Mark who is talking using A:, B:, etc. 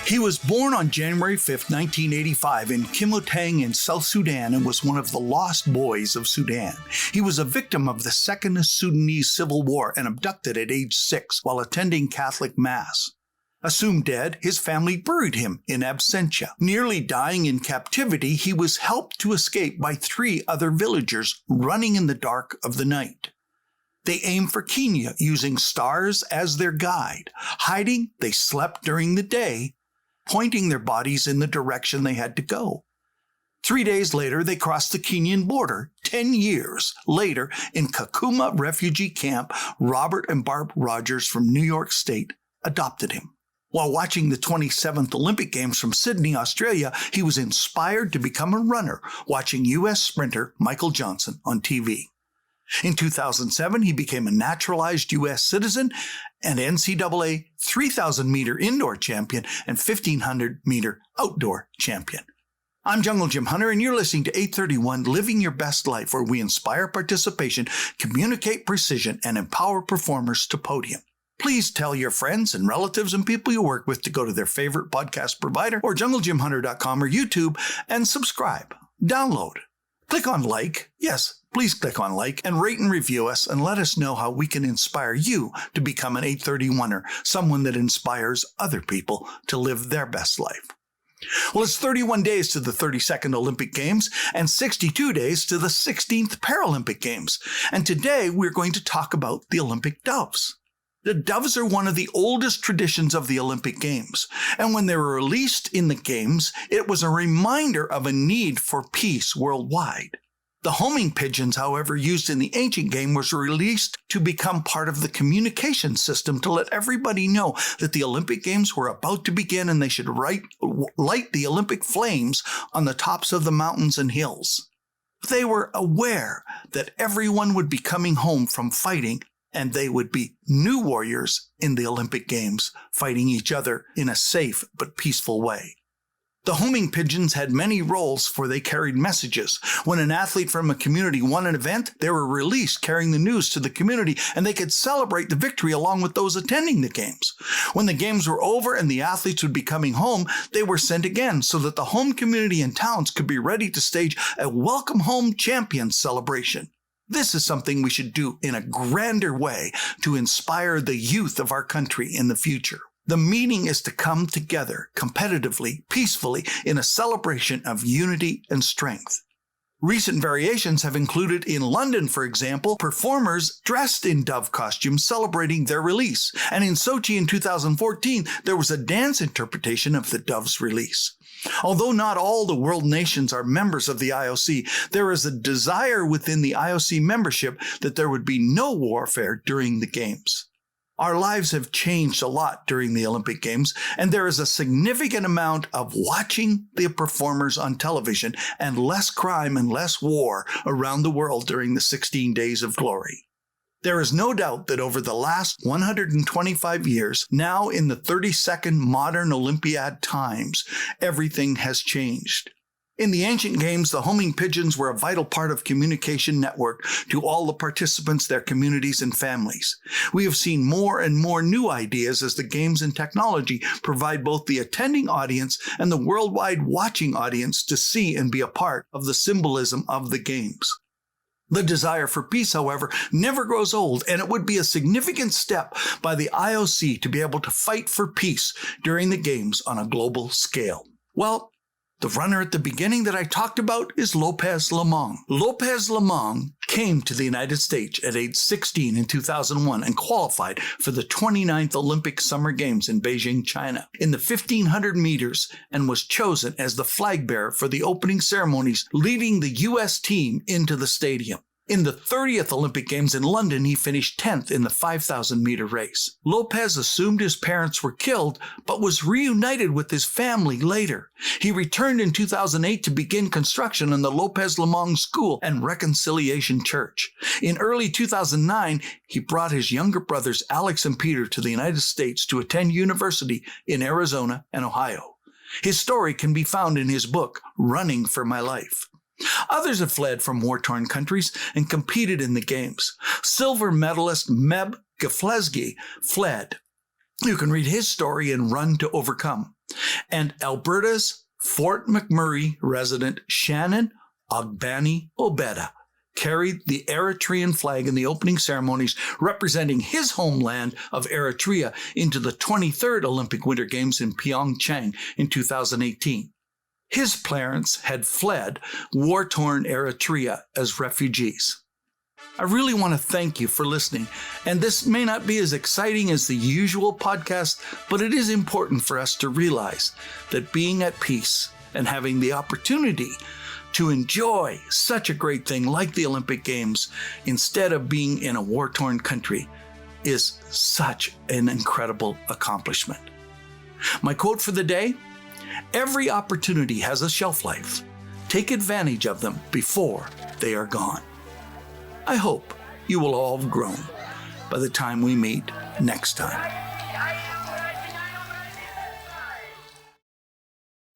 A: He was born on January 5, 1985 in Kimotang in South Sudan and was one of the lost boys of Sudan. He was a victim of the Second Sudanese Civil War and abducted at age 6 while attending Catholic Mass. Assumed dead, his family buried him in absentia. Nearly dying in captivity, he was helped to escape by 3 other villagers running in the dark of the night. They aimed for Kenya using stars as their guide. Hiding, they slept during the day, pointing their bodies in the direction they had to go. 3 days later, they crossed the Kenyan border. 10 years later, in Kakuma refugee camp, Robert and Barb Rogers from New York State adopted him. While watching the 27th Olympic Games from Sydney, Australia, he was inspired to become a runner, watching U.S. sprinter Michael Johnson on TV. In 2007, he became a naturalized U.S. citizen and NCAA 3,000-meter indoor champion and 1,500-meter outdoor champion. I'm Jungle Jim Hunter, and you're listening to 831 Living Your Best Life, where we inspire participation, communicate precision, and empower performers to podium. Please tell your friends and relatives and people you work with to go to their favorite podcast provider or junglejimhunter.com or YouTube and subscribe, download, click on like. Yes, please click on like and rate and review us and let us know how we can inspire you to become an 831er, someone that inspires other people to live their best life. Well, it's 31 days to the 32nd Olympic Games and 62 days to the 16th Paralympic Games. And today we're going to talk about the Olympic doves. The doves are one of the oldest traditions of the Olympic Games, and when they were released in the Games, it was a reminder of a need for peace worldwide. The homing pigeons, however, used in the ancient game was released to become part of the communication system to let everybody know that the Olympic Games were about to begin and they should light the Olympic flames on the tops of the mountains and hills. They were aware that everyone would be coming home from fighting, and they would be new warriors in the Olympic Games, fighting each other in a safe but peaceful way. The homing pigeons had many roles, for they carried messages. When an athlete from a community won an event, they were released carrying the news to the community, and they could celebrate the victory along with those attending the games. When the games were over and the athletes would be coming home, they were sent again so that the home community and towns could be ready to stage a welcome home champions celebration. This is something we should do in a grander way to inspire the youth of our country in the future. The meaning is to come together competitively, peacefully, in a celebration of unity and strength. Recent variations have included in London, for example, performers dressed in dove costumes celebrating their release. And in Sochi in 2014, there was a dance interpretation of the dove's release. Although not all the world nations are members of the IOC, there is a desire within the IOC membership that there would be no warfare during the Games. Our lives have changed a lot during the Olympic Games, and there is a significant amount of watching the performers on television and less crime and less war around the world during the 16 days of glory. There is no doubt that over the last 125 years, now in the 32nd modern Olympiad times, everything has changed. In the ancient games, the homing pigeons were a vital part of communication network to all the participants, their communities, and families. We have seen more and more new ideas as the games and technology provide both the attending audience and the worldwide watching audience to see and be a part of the symbolism of the games. The desire for peace, however, never grows old, and it would be a significant step by the IOC to be able to fight for peace during the Games on a global scale. Well, the runner at the beginning that I talked about is Lopez Lemong. Lopez Lemong came to the United States at age 16 in 2001 and qualified for the 29th Olympic Summer Games in Beijing, China, in the 1,500 meters, and was chosen as the flag bearer for the opening ceremonies, leading the U.S. team into the stadium. In the 30th Olympic Games in London, he finished 10th in the 5,000-meter race. Lopez assumed his parents were killed, but was reunited with his family later. He returned in 2008 to begin construction on the Lopez Lemong School and Reconciliation Church. In early 2009, he brought his younger brothers Alex and Peter to the United States to attend university in Arizona and Ohio. His story can be found in his book, Running for My Life. Others have fled from war-torn countries and competed in the Games. Silver medalist Meb Keflezighi fled. You can read his story in Run to Overcome. And Alberta's Fort McMurray resident Shannon Ogbani Obeda carried the Eritrean flag in the opening ceremonies, representing his homeland of Eritrea into the 23rd Olympic Winter Games in Pyeongchang in 2018. His parents had fled war-torn Eritrea as refugees. I really want to thank you for listening, and this may not be as exciting as the usual podcast, but it is important for us to realize that being at peace and having the opportunity to enjoy such a great thing like the Olympic Games instead of being in a war-torn country is such an incredible accomplishment. My quote for the day: every opportunity has a shelf life. Take advantage of them before they are gone. I hope you will all have grown by the time we meet next time.